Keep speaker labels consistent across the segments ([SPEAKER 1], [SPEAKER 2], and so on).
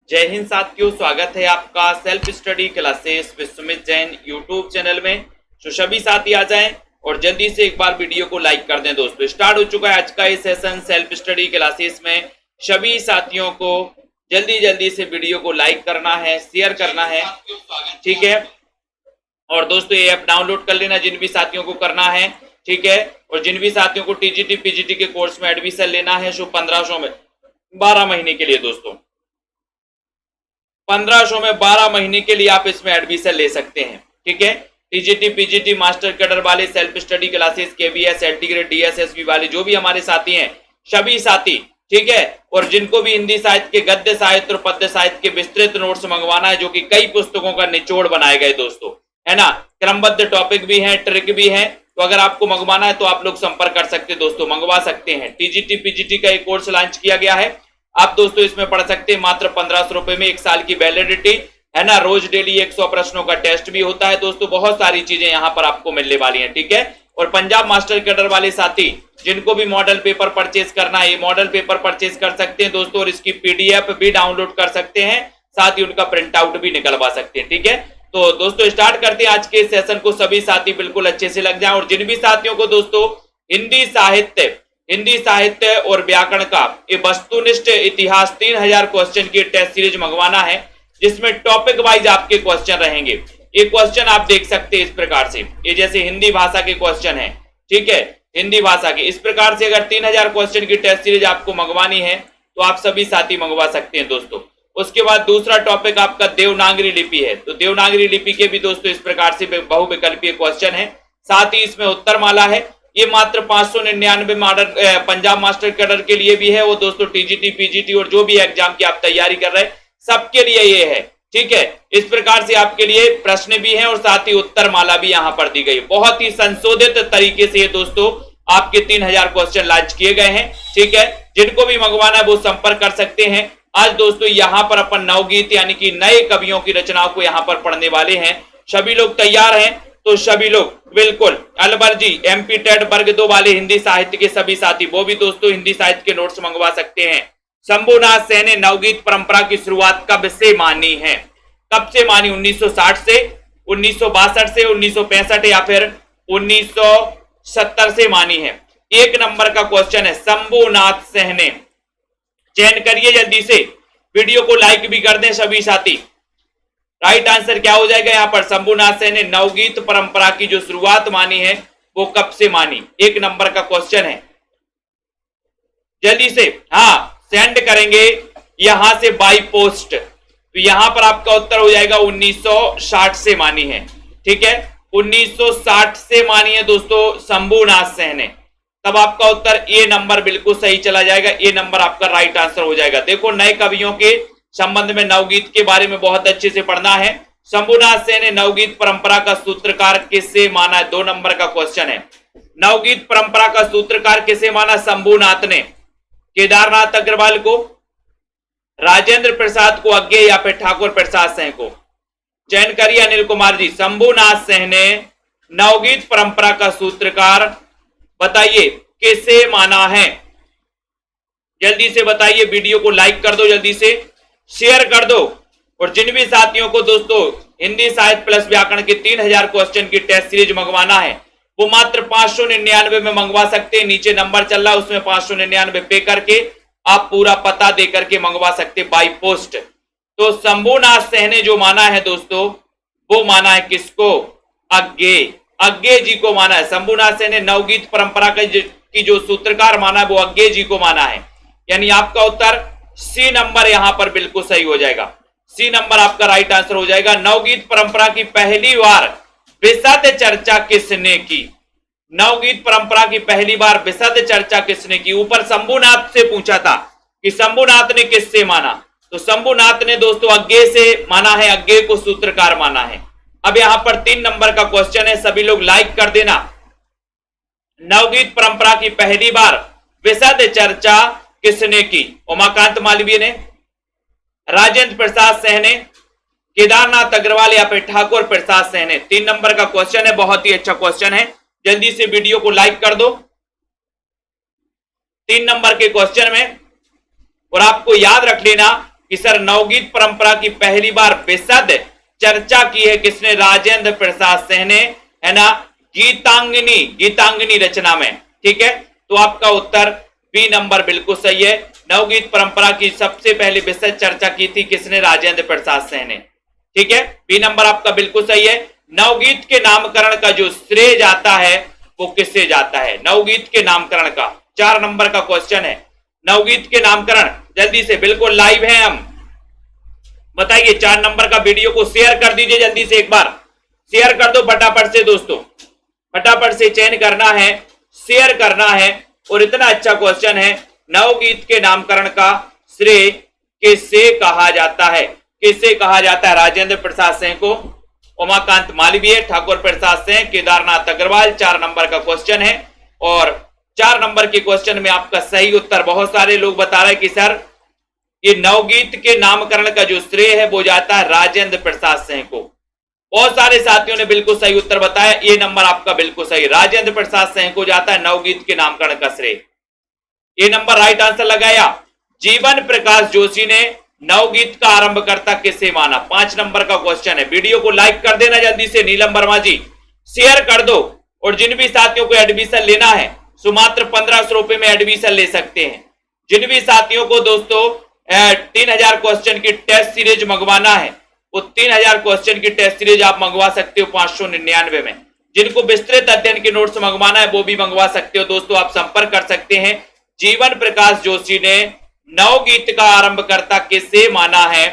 [SPEAKER 1] जय हिंद साथियों, स्वागत है आपका self study classes with Sumit Jain YouTube channel में। तो सभी साथी आ जाएं और जल्दी से एक बार वीडियो को लाइक कर दें। दोस्तों स्टार्ट हो चुका है आज का ये सेशन सेल्फ स्टडी क्लासेस में। सभी साथियों को जल्दी से वीडियो को लाइक करना है, शेयर करना है, ठीक है। और दोस्तों ये ऐप डाउनलोड कर लेना जिन भी साथियों को करना है, ठीक है। और जिन भी साथियों को टीजीटी पीजीटी के कोर्स में एडमिशन लेना है, सो 1500 में 12 महीने के लिए दोस्तों 1500 में 12 महीने के लिए आप इसमें एडमिशन ले सकते हैं, ठीक है। टीजीटी पीजीटी मास्टर कैडर वाले self study classes, KVS, LT grade, DSSB वाले जो भी हमारे साथी हैं, सभी साथी, ठीक है। और जिनको भी हिंदी साहित्य के गद्य साहित्य और पद्य साहित्य के विस्तृत नोट्स मंगवाना है, जो कि कई पुस्तकों का निचोड़ बनाए गए दोस्तों, है ना। क्रमबद्ध टॉपिक भी है, ट्रिक भी है। तो अगर आपको मंगवाना है तो आप लोग संपर्क कर सकते हैं दोस्तों, मंगवा सकते हैं। टीजीटी पीजीटी का एक कोर्स लॉन्च किया गया है, आप दोस्तों इसमें पढ़ सकते हैं मात्र 1500 रुपए में, 1 साल की वैलिडिटी है ना। रोज डेली 100 प्रश्नों का टेस्ट भी होता है दोस्तों। बहुत सारी चीजें यहाँ पर आपको मिलने वाली हैं, ठीक है। और पंजाब मास्टर कैडर वाले साथी जिनको भी मॉडल पेपर परचेज करना है, ये मॉडल पेपर परचेज कर सकते हैं दोस्तों। और इसकी पीडीएफ भी डाउनलोड कर सकते हैं, साथ ही उनका प्रिंट आउट भी निकलवा सकते हैं, ठीक है। तो दोस्तों स्टार्ट करते हैं आज के सेशन को। सभी साथी बिल्कुल अच्छे से लग जाएं। और जिन भी साथियों को दोस्तों हिंदी साहित्य और व्याकरण का ये वस्तुनिष्ठ इतिहास 3000 क्वेश्चन की टेस्ट सीरीज मंगवाना है, जिसमें टॉपिक वाइज आपके क्वेश्चन रहेंगे। ये क्वेश्चन आप देख सकते हैं इस प्रकार से, ये जैसे हिंदी भाषा के क्वेश्चन है, ठीक है, हिंदी भाषा के। इस प्रकार से अगर 3000 क्वेश्चन की टेस्ट सीरीज आपको मंगवानी है तो आप सभी साथी मंगवा सकते हैं दोस्तों। उसके बाद दूसरा टॉपिक आपका देवनागरी लिपि है। तो देवनागरी लिपि के भी दोस्तों इस प्रकार से बहुविकल्पीय क्वेश्चन है, साथ ही इसमें उत्तर माला है। ये मात्र 599 मॉडल पंजाब मास्टर कैडर के लिए भी है, वो दोस्तों टीजीटी पीजीटी और जो भी एग्जाम की आप तैयारी कर रहे हैं सबके लिए ये है, ठीक है। इस प्रकार से आपके लिए प्रश्न भी है और साथ ही उत्तर माला भी यहां पर दी गई। बहुत ही संशोधित तरीके से ये दोस्तों आपके 3000 क्वेश्चन लॉन्च किए गए हैं, ठीक है। जिनको भी मंगवाना है वो संपर्क कर सकते हैं। आज दोस्तों यहां पर अपन नवगीत यानी कि नए कवियों की रचनाओं को यहां पर पढ़ने वाले हैं। सभी लोग तैयार हैं तो सभी लोग बिल्कुल अलवर जी एमपी टेट वर्ग 2 वाले हिंदी साहित्य के सभी साथी, वो भी दोस्तों हिंदी साहित्य के नोट्स मंगवा सकते हैं। शंभुनाथ सेन ने नवगीत परंपरा की शुरुआत कब से मानी है? कब से मानी? 1960 से, 1962 से, 1965 या फिर 1970 से मानी है। 1 नंबर का क्वेश्चन है शंभुनाथ सहने। चयन करिए जल्दी से, वीडियो को लाइक भी कर दें सभी साथी। राइट आंसर क्या हो जाएगा यहाँ पर? शंभुनाथ सेन ने नवगीत परंपरा की जो शुरुआत मानी है वो कब से मानी? 1 नंबर का क्वेश्चन है, जल्दी से हाँ सेंड करेंगे यहां से बाई पोस्ट। तो यहां पर आपका उत्तर हो जाएगा 1960 से मानी है, ठीक है। 1960 से मानी है दोस्तों शंभुनाथ सेन ने। तब आपका उत्तर ए नंबर बिल्कुल सही चला जाएगा, ए नंबर आपका राइट आंसर हो जाएगा। देखो नए कवियों के संबंध में नवगीत के बारे में बहुत अच्छे से पढ़ना है। शंभुनाथ सेन ने नवगीत परंपरा का सूत्रकार किसे माना है? 2 नंबर का क्वेश्चन है। नवगीत परंपरा का सूत्रकार किसे माना? शंभुनाथ ने। केदारनाथ अग्रवाल को, राजेंद्र प्रसाद को अज्ञे या फिर ठाकुर प्रसाद सिंह को? चयन करिए अनिल कुमार जी। शंभुनाथ सेन ने नवगीत परंपरा का सूत्रकार बताइए किसे माना है? जल्दी से बताइए, वीडियो को लाइक कर दो, जल्दी से शेयर कर दो। और जिन भी साथियों को दोस्तों हिंदी साहित्य प्लस व्याकरण के 3000 क्वेश्चन की टेस्ट सीरीज मंगवाना है वो मात्र 599 में मंगवा सकते हैं। नीचे नंबर चल रहा है, उसमें 599 पे करके आप पूरा पता दे करके मंगवा सकते बाई पोस्ट। तो शंभुनाथ सेन ने जो माना है दोस्तों वो माना है किसको? अज्ञे जी को माना है। शंभुनाथ सेन ने नवगीत परंपरा की जो सूत्रकार माना है वो अज्ञे जी को माना है। यानी आपका उत्तर सी नंबर यहां पर बिल्कुल सही हो जाएगा। सी नंबर आपका राइट आंसर हो जाएगा। नवगीत परंपरा की पहली बार विशद चर्चा किसने की? नवगीत परंपरा की पहली बार विशद चर्चा किसने की? ऊपर शंभुनाथ से पूछा था कि शंभुनाथ ने किससे माना, तो शंभुनाथ ने दोस्तों अज्ञे से माना है, अज्ञे को सूत्रकार माना है। अब यहां पर 3 नंबर का क्वेश्चन है, सभी लोग लाइक कर देना। नवगीत परंपरा की पहली बार विशद चर्चा किसने की? उमाकांत मालवीय ने, राजेंद्र प्रसाद सिंह ने, केदारनाथ अग्रवाल या फिर ठाकुर प्रसाद सिंह ने? 3 नंबर का क्वेश्चन है, बहुत ही अच्छा क्वेश्चन है। जल्दी से वीडियो को लाइक कर दो 3 नंबर के क्वेश्चन में। और आपको याद रख लेना कि सर नवगीत परंपरा की पहली बार विशद चर्चा की है किसने? राजेंद्र प्रसाद सिंह ने, है ना, गीतांगिनी रचना में। ठीक है, तो आपका उत्तर बी नंबर बिल्कुल सही है। नवगीत परंपरा की सबसे पहले विशद चर्चा की थी किसने? राजेंद्र प्रसाद सिंह ने। ठीक है, बी नंबर आपका बिल्कुल सही है। नवगीत के नामकरण का जो श्रेय जाता है वो किससे जाता है? नवगीत के नामकरण का 4 नंबर का क्वेश्चन है। नवगीत के नामकरण जल्दी से, बिल्कुल लाइव है हम, बताइए। 4 नंबर का वीडियो को शेयर कर दीजिए जल्दी से, एक बार शेयर कर दो फटाफट से दोस्तों, फटाफट से चयन करना है, शेयर करना है। और इतना अच्छा क्वेश्चन है, नवगीत के नामकरण का श्रेय किससे कहा जाता है? किससे कहा जाता है? राजेंद्र प्रसाद सिंह को, उमाकांत मालवीय, ठाकुर प्रसाद सिंह, केदारनाथ अग्रवाल। 4 नंबर का क्वेश्चन है और 4 नंबर के क्वेश्चन में आपका सही उत्तर, बहुत सारे लोग बता रहे हैं कि सर ये नवगीत के नामकरण का जो श्रेय है वो जाता है राजेंद्र प्रसाद सिंह को। बहुत सारे साथियों ने बिल्कुल सही उत्तर बताया, ये नंबर आपका बिल्कुल सही, राजेंद्र प्रसाद सिंह को जाता है नवगीत के नामकरण का श्रेय। ये नंबर राइट आंसर लगाया। जीवन प्रकाश जोशी ने नवगीत का आरंभकर्ता किसे माना? 5 नंबर का क्वेश्चन है। वीडियो को लाइक कर देना जल्दी से, नीलम वर्मा जी शेयर कर दो। और जिन भी साथियों को एडमिशन लेना है सो मात्र 1500 रुपए में एडमिशन ले सकते हैं। जिन भी साथियों को दोस्तों 3000 क्वेश्चन की टेस्ट सीरीज मंगवाना है वो 3000 क्वेश्चन की टेस्ट सीरीज आप मंगवा सकते हो 599 में। जिनको विस्तृत अध्ययन के नोट्स मंगवाना है वो भी मंगवा सकते हो दोस्तों, आप संपर्क कर सकते हैं। जीवन प्रकाश जोशी ने नवगीत का आरंभकर्ता किसे माना है?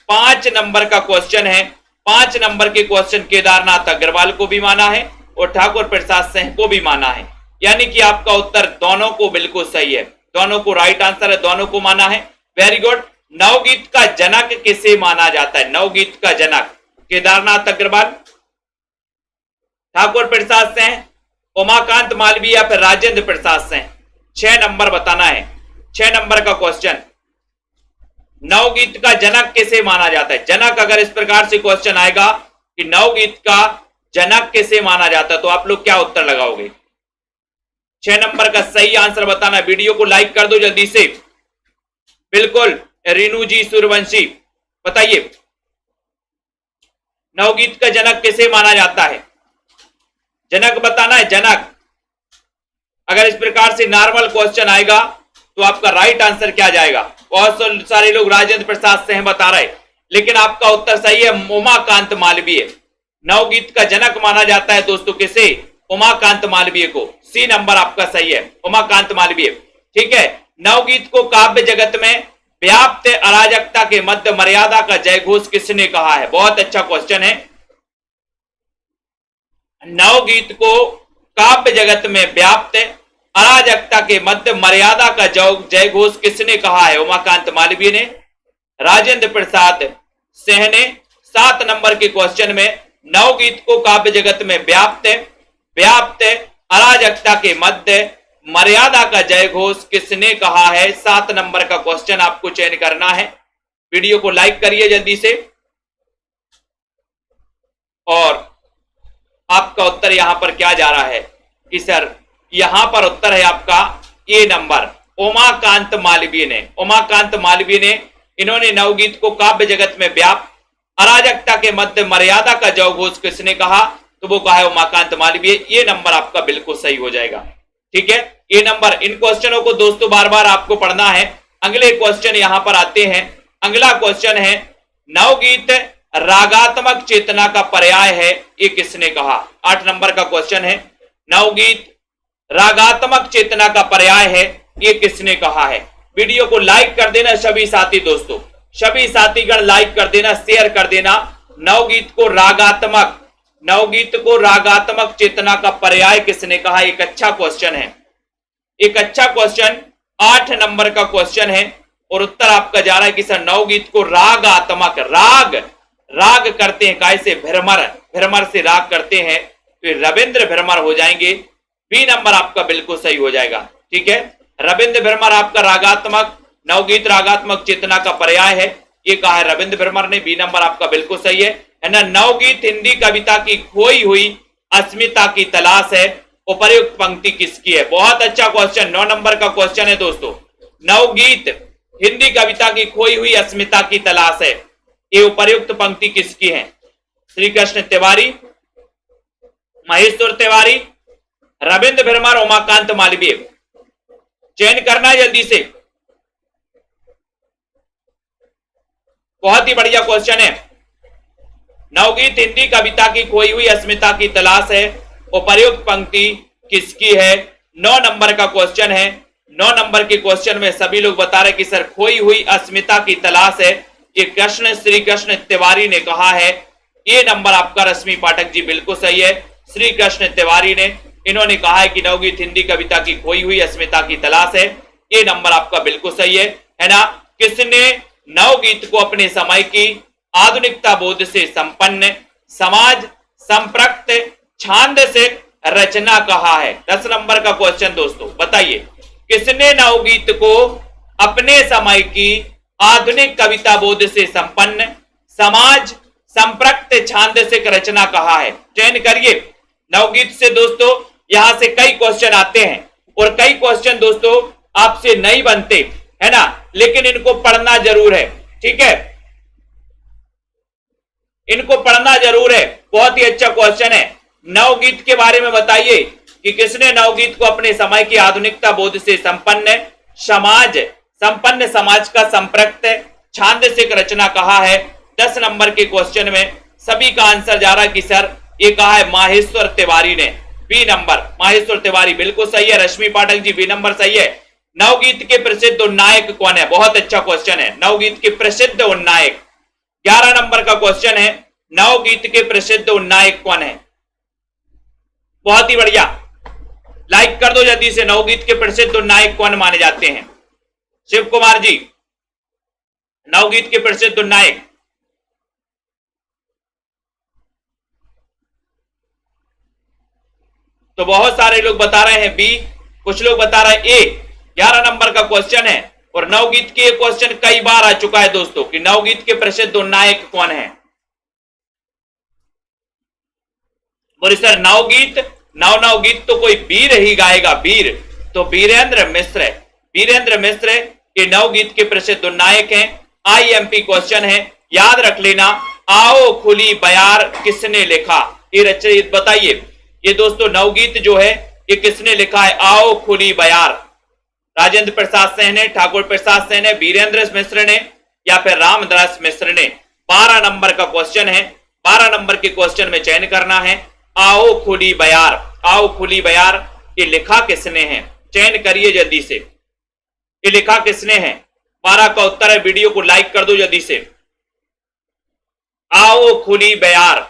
[SPEAKER 1] 5 नंबर का क्वेश्चन है। 5 नंबर के क्वेश्चन केदारनाथ अग्रवाल को भी माना है और ठाकुर प्रसाद सिंह को भी माना है, यानी कि आपका उत्तर दोनों को बिल्कुल सही है, दोनों को राइट आंसर है, दोनों को माना है। Very good. नवगीत का जनक किसे माना जाता है? नवगीत का जनक केदारनाथ अग्रवाल, ठाकुर प्रसाद सिंह, उमाकांत मालवीय या फिर राजेंद्र प्रसाद सिंह? 6 नंबर बताना है। 6 नंबर का क्वेश्चन, नवगीत का जनक किसे माना जाता है? जनक, अगर इस प्रकार से क्वेश्चन आएगा कि नवगीत का जनक किसे माना जाता है तो आप लोग क्या उत्तर लगाओगे? 6 नंबर का सही आंसर बताना। वीडियो को लाइक कर दो जल्दी से, बिल्कुल। रीनू जी सूर्यवंशी बताइए, नवगीत का जनक किसे माना जाता है? जनक बताना है, जनक। अगर इस प्रकार से नॉर्मल क्वेश्चन आएगा तो आपका राइट आंसर क्या जाएगा? बहुत सारे लोग राजेंद्र प्रसाद सिंह बता रहे, लेकिन आपका उत्तर सही है उमाकांत मालवीय। नवगीत का जनक माना जाता है दोस्तों किसे? उमाकांत मालवीय को। सी नंबर आपका सही है, उमाकांत मालवीय। ठीक है। नवगीत को काव्य जगत में व्याप्त अराजकता के मध्य मर्यादा का जयघोष किसने कहा है? बहुत अच्छा क्वेश्चन है। नवगीत को काव्य जगत में व्याप्त अराजकता के मध्य मर्यादा का जयघोष किसने कहा है? उमाकांत मालवीय ने, राजेंद्र प्रसाद सिंह ने। 7 नंबर के क्वेश्चन में नवगीत को काव्य जगत में व्याप्त अराजकता के मध्य मर्यादा का जयघोष किसने कहा है? 7 नंबर का क्वेश्चन आपको चयन करना है। वीडियो को लाइक करिए जल्दी से और आपका उत्तर यहां पर क्या जा रहा है कि सर यहां पर उत्तर है आपका ए नंबर, उमाकांत मालवीय ने। उमाकांत मालवीय ने, इन्होंने नवगीत को काव्य जगत में व्याप्त अराजकता के मध्य मर्यादा का जयघोष किसने कहा? तो वो कहा है उमाकांत मालवीय। ये नंबर आपका बिल्कुल सही हो जाएगा। ठीक है, ये नंबर। इन क्वेश्चनों को दोस्तों बार बार आपको पढ़ना है। अगले क्वेश्चन यहां पर आते हैं। अगला क्वेश्चन है, नवगीत रागात्मक चेतना का पर्याय है, ये किसने कहा? 8 नंबर का क्वेश्चन है। नवगीत रागात्मक चेतना का पर्याय है, ये किसने कहा है? वीडियो को लाइक कर देना सभी साथी दोस्तों, सभी साथीगण लाइक कर देना, शेयर कर देना। नवगीत को रागात्मक चेतना का पर्याय किसने कहा? एक अच्छा क्वेश्चन है, एक अच्छा क्वेश्चन। 8 नंबर का क्वेश्चन है और उत्तर आपका जा रहा है कि सर नवगीत को रागात्मक, राग करते हैं, कैसे? भ्रमर से राग करते हैं, तो रविंद्र भ्रमर हो जाएंगे। बी नंबर आपका बिल्कुल सही हो जाएगा। ठीक है, रविंद्र भ्रमर आपका रागात्मक, नवगीत रागात्मक चेतना का पर्याय है, ये कहा है रविंद्र भ्रमर ने। बी नंबर आपका बिल्कुल सही है ना। नवगीत हिंदी कविता की खोई हुई अस्मिता की तलाश है, उपर्युक्त पंक्ति किसकी है? बहुत अच्छा क्वेश्चन, 9 नंबर का क्वेश्चन है दोस्तों। नवगीत हिंदी कविता की खोई हुई अस्मिता की तलाश है, ये उपर्युक्त पंक्ति किसकी है? श्री कृष्ण तिवारी, महेश्वर तिवारी, रविंद्र भरमर, उमाकांत मालवीय। चयन करना है जल्दी से। बहुत ही बढ़िया क्वेश्चन है। नवगीत हिंदी कविता की खोई हुई अस्मिता की तलाश है, उपर्युक्त पंक्ति किसकी है? 9 नंबर का क्वेश्चन है। 9 नंबर के क्वेश्चन में सभी लोग बता रहे कि सर खोई हुई अस्मिता की तलाश है, ये कृष्ण श्री कृष्ण तिवारी ने कहा है। ये नंबर आपका रश्मि पाठक जी बिल्कुल सही है, श्री कृष्ण तिवारी ने, इन्होंने कहा है कि नवगीत हिंदी कविता की खोई हुई अस्मिता की तलाश है। ये नंबर आपका बिल्कुल सही है ना? किसने नवगीत को अपने समय की आधुनिकता बोध से संपन्न, समाज संप्रक्त, छांद से रचना कहा है? 10 नंबर का क्वेश्चन दोस्तों, बताइए किसने नवगीत को अपने समय की आधुनिक कविता बोध से संपन्न, समाज संप्रक्त, छांद से रचना कहा है? चयन करिए। नवगीत से दोस्तों यहां से कई क्वेश्चन आते हैं और कई क्वेश्चन दोस्तों आपसे नहीं बनते, है ना, लेकिन इनको पढ़ना जरूर है, ठीक है, इनको पढ़ना जरूर है। बहुत ही अच्छा क्वेश्चन है। नवगीत के बारे में बताइए कि किसने नवगीत को अपने समय की आधुनिकता बोध से संपन्न, समाज संपन्न, समाज का संप्रक्त, छांद से रचना कहा है? 10 नंबर के क्वेश्चन में सभी का आंसर जा रहा है कि सर ये कहा है माहेश्वर तिवारी ने। बी नंबर, माहेश्वर तिवारी बिल्कुल सही है। रश्मि पाठक जी बी नंबर सही है। नवगीत के प्रसिद्ध उन्नायक कौन है? बहुत अच्छा क्वेश्चन है। नवगीत के प्रसिद्ध उन्नायक, 11 नंबर का क्वेश्चन है। नवगीत के प्रसिद्ध उन्नायक कौन है? बहुत ही बढ़िया, लाइक कर दो जल्दी से। नवगीत के प्रसिद्ध उन्नायक कौन माने जाते हैं? शिव कुमार जी, नवगीत के प्रसिद्ध उन्नायक। तो बहुत सारे लोग बता रहे हैं बी, कुछ लोग बता रहे हैं ए। 11 नंबर का क्वेश्चन है और नवगीत के क्वेश्चन कई बार आ चुका है दोस्तों कि नवगीत के प्रसिद्ध उन्नायक कौन है। बोले सर नवगीत, नवगीत तो कोई वीर ही गाएगा, वीर, तो वीरेंद्र मिश्र है। वीरेंद्र मिश्र ये नवगीत के प्रसिद्ध उन्नायक हैं। आईएमपी क्वेश्चन है, याद रख लेना। आओ खुली बयार किसने लिखा? ये रचयित बताइए। ये दोस्तों नवगीत जो है ये किसने लिखा है? आओ खुली बयार, राजेंद्र प्रसाद सिंह ने, ठाकुर प्रसाद सिंह ने, वीरेंद्र मिश्र ने, या फिर रामदास मिश्र ने? 12 नंबर का क्वेश्चन है। 12 नंबर के क्वेश्चन में चयन करना है। आओ खुली बयार, आओ खुली बयार ये लिखा किसने है? चयन करिए जल्दी से, ये लिखा किसने है? 12 का उत्तर है। वीडियो को लाइक कर दो जल्दी से। आओ खुली बयार,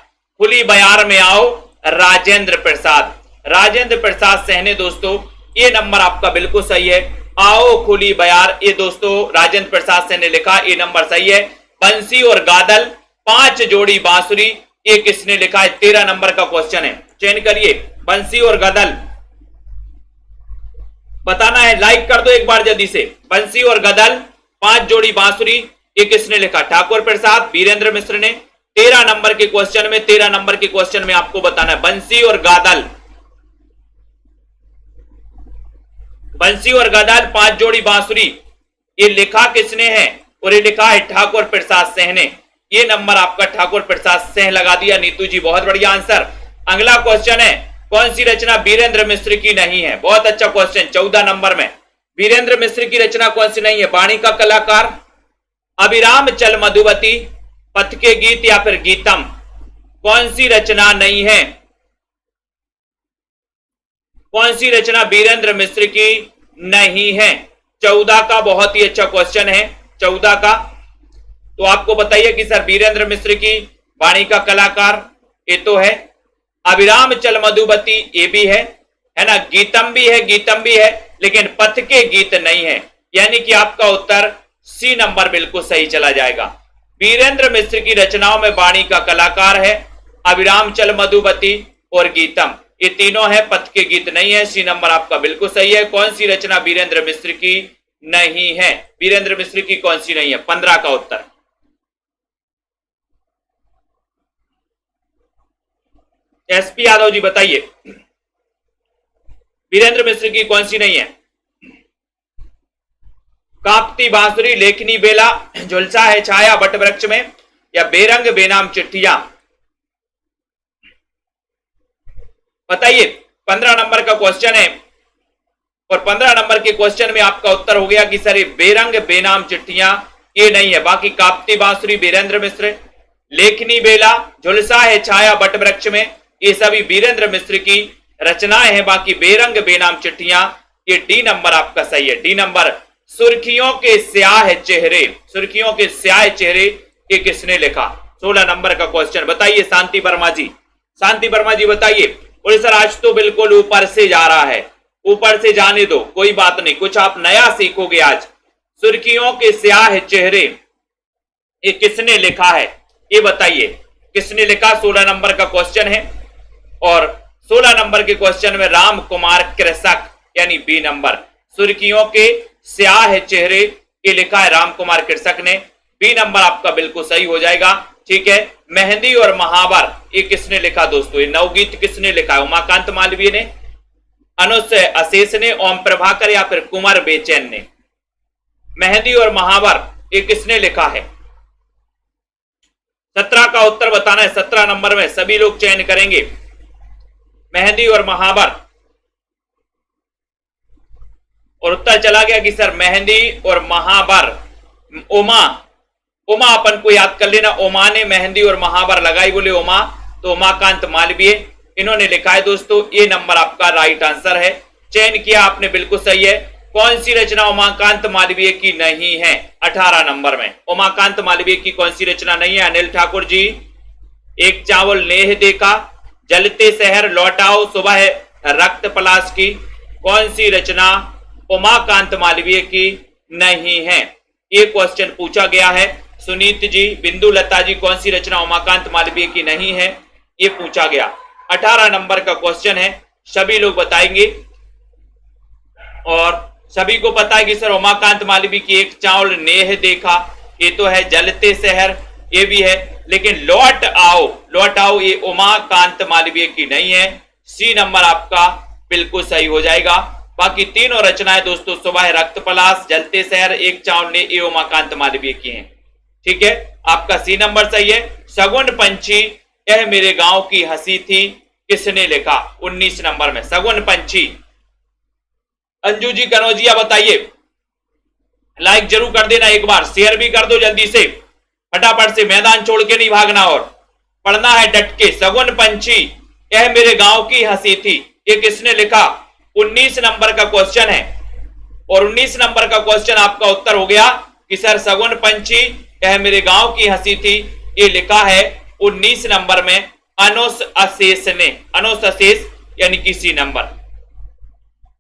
[SPEAKER 1] खुली बयार में आओ, राजेंद्र प्रसाद, राजेंद्र प्रसाद सिंह ने दोस्तों, ये नंबर आपका बिल्कुल सही है। आओ खुली बयार ये दोस्तों राजेंद्र प्रसाद सिंह ने लिखा, ये नंबर सही है। बंसी और गादल 5 जोड़ी बांसुरी ये किसने लिखा है? 13 नंबर का क्वेश्चन है। चयन करिए। बंसी और गदल बताना है, लाइक कर दो एक बार जल्दी से। बंसी और गदल 5 जोड़ी बांसुरी ये किसने लिखा? ठाकुर प्रसाद, वीरेंद्र मिश्र ने। 13 नंबर के क्वेश्चन में, 13 नंबर के क्वेश्चन में आपको बताना है बंसी और गादल, बंसी और गदल 5 जोड़ी बांसुरी ये लिखा किसने है? और ये लिखा है ठाकुर प्रसाद सिंह ने। ये नंबर आपका ठाकुर प्रसाद सिंह लगा दिया नीतू जी, बहुत बढ़िया आंसर। अगला क्वेश्चन है, कौन सी रचना वीरेंद्र मिश्र की नहीं है? बहुत अच्छा क्वेश्चन। 14 नंबर में वीरेंद्र मिश्र की रचना कौन सी नहीं है? वाणी का कलाकार, अभिराम चल मधुवती, पथ के गीत, या फिर गीतम? कौन सी रचना नहीं है? कौन सी रचना वीरेंद्र मिश्र की नहीं है? 14 का बहुत ही अच्छा क्वेश्चन है। 14 का तो आपको बताइए कि सर वीरेंद्र मिश्र की वाणी का कलाकार ये तो है, अभिराम चल मधुबती ये भी है ना, गीतम भी है, गीतम भी है, लेकिन पथ के गीत नहीं है। यानी कि आपका उत्तर सी नंबर बिल्कुल सही चला जाएगा। वीरेंद्र मिश्र की रचनाओं में वाणी का कलाकार है, अभिराम चल मधुबती और गीतम, ये तीनों है, पथ के गीत नहीं है। सी नंबर आपका बिल्कुल सही है। कौन सी रचना वीरेंद्र मिश्र की नहीं है? वीरेंद्र मिश्र की कौन सी नहीं है? 15 का उत्तर। एसपी यादव जी बताइए, वीरेंद्र मिश्र की कौन सी नहीं है? कांपती बांसुरी, लेखनी बेला, झुलसा है छाया बट वृक्ष में, या बेरंग बेनाम चिट्ठियां। बताइए 15 नंबर का क्वेश्चन है और 15 नंबर के क्वेश्चन में आपका उत्तर हो गया कि सर ये बेरंग बेनाम चिट्ठियां ये नहीं है। बाकी कांपती बांसुरी वीरेंद्र मिश्र, लेखनी बेला, झुलसा है छाया बट वृक्ष में, ये सभी वीरेंद्र मिश्र की रचनाएं हैं। बाकी बेरंग बेनाम चिट्ठियां ये डी नंबर आपका सही है। D number. सुर्खियों के स्याह चेहरे, सुर्खियों के स्याह चेहरे ये किसने लिखा? 16 नंबर का क्वेश्चन। बताइए शांति वर्मा जी, शांति वर्मा जी बताइए। बोले सर आज तो बिल्कुल ऊपर से जा रहा है, ऊपर से जाने दो, कोई बात नहीं, कुछ आप नया सीखोगे आज। सुर्खियों के स्याह चेहरे ये किसने लिखा है ये बताइए, किसने लिखा? 16 नंबर का क्वेश्चन है और 16 नंबर के क्वेश्चन में राम कुमार कृषक यानी बी नंबर। सुर्खियों के स्याह चेहरे ये लिखा है राम कुमार कृषक ने, बी नंबर आपका बिल्कुल सही हो जाएगा। ठीक है। मेहंदी और महावर ये किसने लिखा दोस्तों? ये नवगीत किसने लिखा है? उमाकांत मालवीय ने, अनुस अशेष ने, ओम प्रभाकर या फिर कुंवर बेचैन ने? मेहंदी और महावर ये किसने लिखा है? 17 का उत्तर बताना है। 17 नंबर में सभी लोग चयन करेंगे। मेहंदी और महावर, और उत्तर चला गया कि सर मेहंदी और महावर। उमा अपन को याद कर लेना, उमा ने मेहंदी और महावर लगाई, बोले उमा, तो उमाकांत मालवीय इन्होंने लिखा है दोस्तों। ये नंबर आपका राइट आंसर है। चयन किया आपने, बिल्कुल सही है। कौन सी रचना उमाकांत मालवीय की नहीं है? 18 नंबर में उमाकांत मालवीय की कौन सी रचना नहीं है? अनिल ठाकुर जी, एक चावल नेह देखा, जलते शहर, लौटाओ सुबह, रक्त पलाश की, कौन सी रचना उमाकांत मालवीय की नहीं है? ये क्वेश्चन पूछा गया है। सुनीत जी, बिंदु लता जी, कौन सी रचना उमाकांत मालवीय की नहीं है? ये पूछा गया। 18 नंबर का क्वेश्चन है, सभी लोग बताएंगे और सभी को पता है कि सर उमाकांत मालवीय की एक चावल नेह देखा ये तो है, जलते शहर ये भी है, लेकिन लौट आओ ये उमाकांत मालवीय की नहीं है। सी नंबर आपका बिल्कुल सही हो जाएगा। बाकी तीनों रचनाएं दोस्तों, सुबह, रक्त पलाश, जलते शहर, एक चावल ने, ये उमाकांत मालवीय की हैं। ठीक है, आपका सी नंबर सही है। सगुन पंछी, यह मेरे गांव की हंसी थी, किसने लिखा? 19 नंबर में सगुन पंछी। अंजू जी कनौजिया बताइए। लाइक जरूर कर देना, एक बार शेयर भी कर दो जल्दी से, फटाफट से, मैदान छोड़ के नहीं भागना और पढ़ना है डट के। सगुन पंछी, यह मेरे गांव की हंसी थी, ये किसने लिखा? 19 नंबर का क्वेश्चन है और 19 नंबर का क्वेश्चन आपका उत्तर हो गया कि सर सगुन पंछी यह मेरे गांव की हंसी थी, ये लिखा है 19 नंबर में अनुस अशेष ने। अनुस अशेष यानी कि सी नंबर।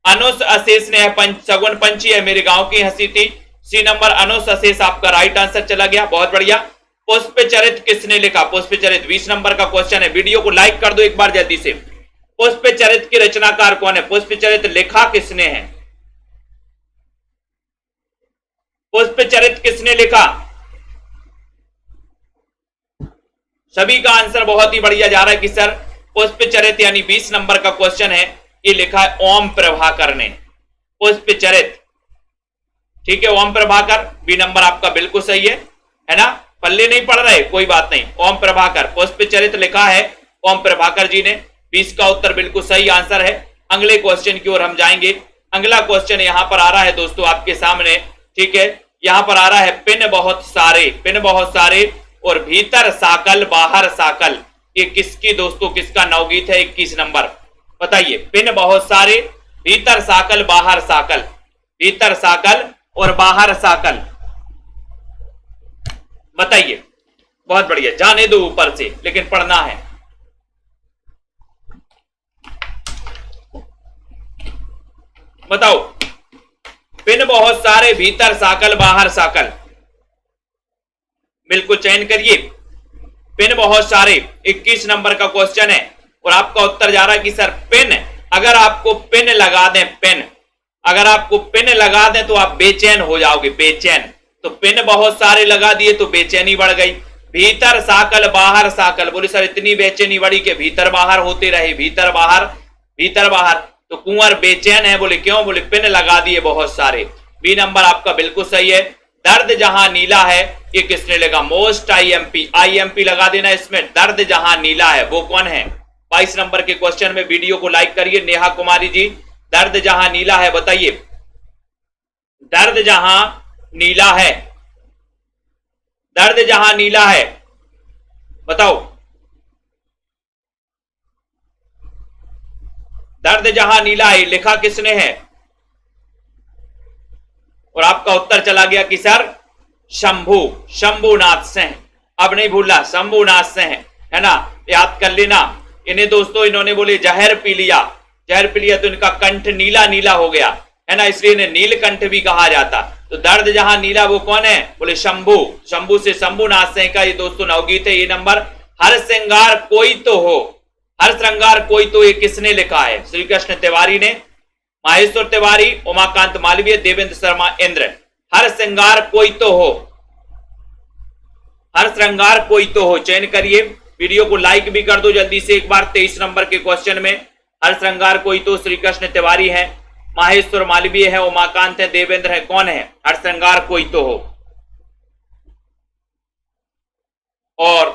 [SPEAKER 1] अनुस अशेष ने सगुन पंछी है मेरे गांव की हंसी थी, सी नंबर अनुस अशेष आपका राइट आंसर चला गया। बहुत बढ़िया। पुष्प चरित किसने लिखा? पुष्प चरित 20 नंबर का क्वेश्चन है। वीडियो को लाइक कर दो एक बार जल्दी से। पुष्प चरित की रचनाकार कौन है? पुष्प चरित लिखा किसने है? पुष्प चरित किसने लिखा? सभी का आंसर बहुत ही बढ़िया जा रहा है कि सर पुष्प चरित यानी 20 नंबर का क्वेश्चन है, ये लिखा है ओम प्रभाकर ने। पुष्प चरित, ठीक है, ओम प्रभाकर, बी नंबर आपका बिल्कुल सही है ना? पल्ले नहीं पढ़ रहे, कोई बात नहीं। ओम प्रभाकर, पुष्प चरित लिखा है ओम प्रभाकर जी ने। 20 का उत्तर बिल्कुल सही आंसर है। अगले क्वेश्चन की ओर हम जाएंगे। अगला क्वेश्चन यहां पर आ रहा है दोस्तों आपके सामने, ठीक है, यहां पर आ रहा है पिन बहुत सारे, पिन बहुत सारे और भीतर साकल बाहर साकल, ये किसकी दोस्तों, किसका नवगीत है? 21 नंबर। बताइए। पिन बहुत सारे, भीतर साकल बाहर साकल, भीतर साकल और बाहर साकल, बताइए। बहुत बढ़िया, जाने दो ऊपर से, लेकिन पढ़ना है। बताओ। पिन बहुत सारे, भीतर साकल बाहर साकल, बिल्कुल चयन करिए। पिन बहुत सारे 21 नंबर का क्वेश्चन है और आपका उत्तर जा रहा है कि सर पिन, अगर आपको पिन लगा दें, पिन, अगर आपको पिन लगा दें तो आप बेचैन हो जाओगे, बेचैन। तो पिन बहुत सारे लगा दिए तो बेचैनी बढ़ गई। भीतर साकल बाहर साकल, बोले सर इतनी बेचैनी बढ़ी कि भीतर बाहर होते रहे, भीतर बाहर, भीतर बाहर। तो कुंवर बेचैन है, बोले क्यों? बोले पिन लगा दिए बहुत सारे। बी नंबर आपका बिल्कुल सही है। दर्द जहां नीला है ये किसने लिखा? मोस्ट आईएमपी, आईएमपी लगा देना इसमें। दर्द जहां नीला है वो कौन है? 22 नंबर के क्वेश्चन में वीडियो को लाइक करिए। नेहा कुमारी जी, दर्द जहां नीला है बताइए। दर्द जहां नीला है, दर्द जहां नीला है बताओ। दर्द जहां नीला है लिखा किसने है? और आपका उत्तर चला गया कि सर शंभू, शंभूनाथ सिंह। अब नहीं भूलना, शंभूनाथ सिंह है ना, याद कर लेना। इन्हें दोस्तों इन्होंने बोले जहर पी लिया, जहर पी लिया तो इनका कंठ नीला नीला हो गया है ना, इसलिए इन्हें नीलकंठ भी कहा जाता। तो दर्द जहां नीला वो कौन है? बोले शंभू। शंभू से शंभूनाथ सिंह का ये दोस्तों नवगीत है। ये नंबर हर श्रृंगार कोई तो हो, हर श्रृंगार कोई तो ये किसने लिखा है? श्री कृष्ण तिवारी ने, माहेश्वर तिवारी, उमाकांत मालवीय, देवेंद्र शर्मा, इंद्र। हर श्रृंगार कोई तो हो, हर श्रृंगार कोई तो हो, चयन करिए। वीडियो को लाइक भी कर दो जल्दी से एक बार। 23 नंबर के क्वेश्चन में हर श्रृंगार कोई तो श्री कृष्ण तिवारी है, माहेश्वर मालवीय है, उमाकांत है, देवेंद्र है, कौन है? हर श्रृंगार कोई तो हो। और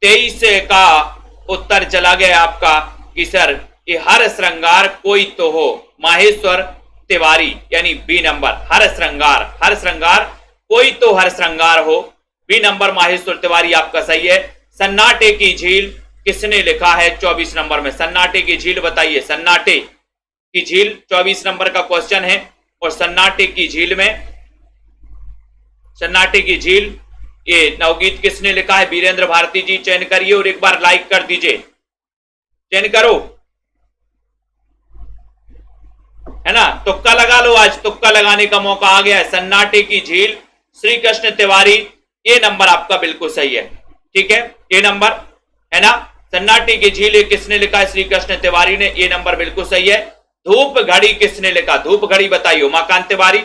[SPEAKER 1] 23 का उत्तर चला गया आपका कि सर ये हर श्रृंगार कोई तो हो, माहेश्वर तिवारी, यानी बी नंबर। हर श्रृंगार, हर श्रृंगार कोई तो हर श्रृंगार हो, बी नंबर माहेश्वर तिवारी आपका सही है। सन्नाटे की झील किसने लिखा है? 24 नंबर में सन्नाटे की झील बताइए। सन्नाटे की झील 24 नंबर का क्वेश्चन है। और सन्नाटे की झील में, सन्नाटे की झील ये नवगीत किसने लिखा है? वीरेंद्र भारती जी, चयन करिए और एक बार लाइक कर दीजिए। चयन करो, है ना, तुक्का लगा लो। आज तुक्का लगाने का मौका आ गया है। सन्नाटे की झील, श्री कृष्ण तिवारी, ये नंबर आपका बिल्कुल सही है। ठीक है, ये नंबर है ना, सन्नाटे की झील किसने लिखा है? श्री कृष्ण तिवारी ने, ये नंबर बिल्कुल सही है। धूप घड़ी किसने लिखा? धूप घड़ी बताइए। उमाकांत तिवारी,